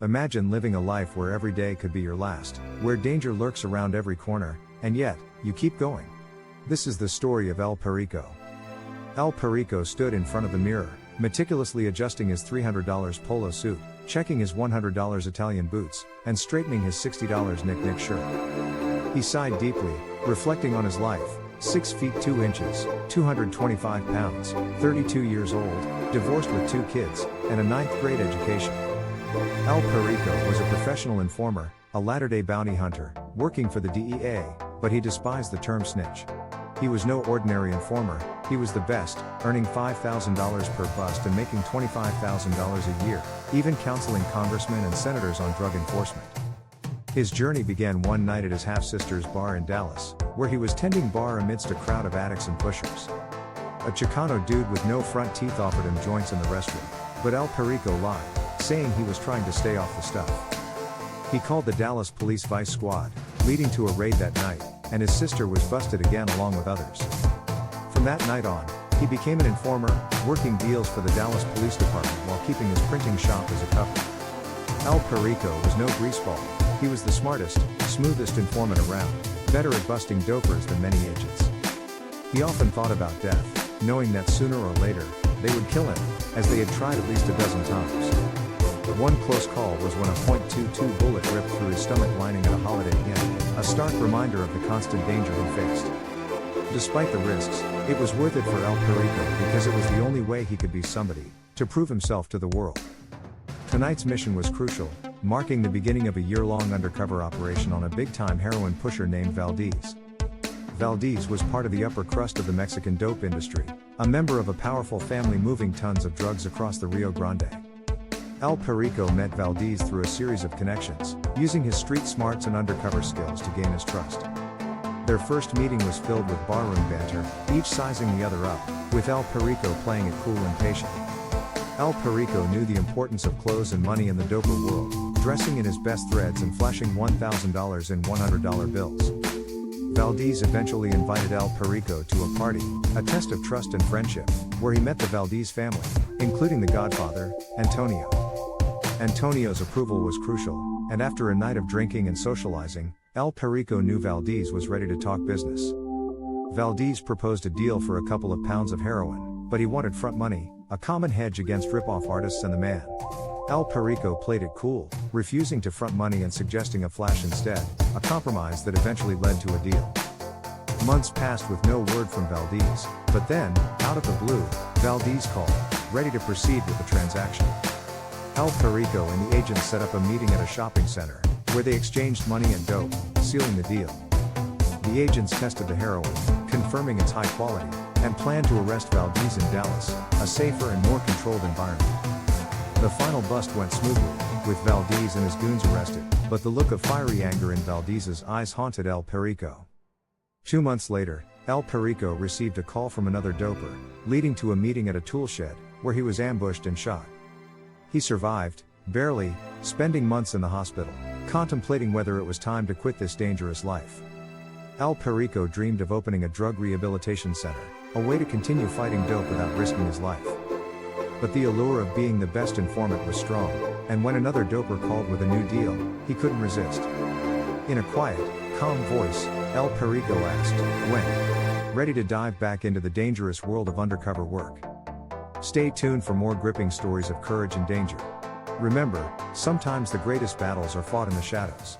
Imagine living a life where every day could be your last, where danger lurks around every corner, and yet, you keep going. This is the story of El Perico. El Perico stood in front of the mirror, meticulously adjusting his $300 polo suit, checking his $100 Italian boots, and straightening his $60 Nick shirt. He sighed deeply, reflecting on his life: 6 feet 2 inches, 225 pounds, 32 years old, divorced with 2 kids, and a 9th grade education. El Perico was a professional informer, a latter-day bounty hunter, working for the DEA, but he despised the term snitch. He was no ordinary informer, he was the best, earning $5,000 per bust and making $25,000 a year, even counseling congressmen and senators on drug enforcement. His journey began one night at his half-sister's bar in Dallas, where he was tending bar amidst a crowd of addicts and pushers. A Chicano dude with no front teeth offered him joints in the restroom, but El Perico lied, saying he was trying to stay off the stuff. He called the Dallas Police Vice Squad, leading to a raid that night, and his sister was busted again along with others. From that night on, he became an informer, working deals for the Dallas Police Department while keeping his printing shop as a cover. El Perico was no greaseball, he was the smartest, smoothest informant around, better at busting dopers than many agents. He often thought about death, knowing that sooner or later, they would kill him, as they had tried at least a dozen times. One close call was when a .22 bullet ripped through his stomach lining at a Holiday Inn, a stark reminder of the constant danger he faced. Despite the risks, it was worth it for El Perico because it was the only way he could be somebody, to prove himself to the world. Tonight's mission was crucial, marking the beginning of a year-long undercover operation on a big-time heroin pusher named Valdez. Valdez was part of the upper crust of the Mexican dope industry, a member of a powerful family moving tons of drugs across the Rio Grande. El Perico met Valdez through a series of connections, using his street smarts and undercover skills to gain his trust. Their first meeting was filled with barroom banter, each sizing the other up, with El Perico playing it cool and patient. El Perico knew the importance of clothes and money in the doper world, dressing in his best threads and flashing $1,000 in $100 bills. Valdez eventually invited El Perico to a party, a test of trust and friendship, where he met the Valdez family, including the godfather, Antonio. Antonio's approval was crucial, and after a night of drinking and socializing, El Perico knew Valdez was ready to talk business. Valdez proposed a deal for a couple of pounds of heroin, but he wanted front money, a common hedge against rip-off artists and the man. El Perico played it cool, refusing to front money and suggesting a flash instead, a compromise that eventually led to a deal. Months passed with no word from Valdez, but then, out of the blue, Valdez called, ready to proceed with the transaction. El Perico and the agents set up a meeting at a shopping center, where they exchanged money and dope, sealing the deal. The agents tested the heroin, confirming its high quality, and planned to arrest Valdez in Dallas, a safer and more controlled environment. The final bust went smoothly, with Valdez and his goons arrested, but the look of fiery anger in Valdez's eyes haunted El Perico. 2 months later, El Perico received a call from another doper, leading to a meeting at a tool shed, where he was ambushed and shot. He survived, barely, spending months in the hospital, contemplating whether it was time to quit this dangerous life. El Perico dreamed of opening a drug rehabilitation center, a way to continue fighting dope without risking his life. But the allure of being the best informant was strong, and when another doper called with a new deal, he couldn't resist. In a quiet, calm voice, El Perico asked, "When?" ready to dive back into the dangerous world of undercover work. Stay tuned for more gripping stories of courage and danger. Remember, sometimes the greatest battles are fought in the shadows.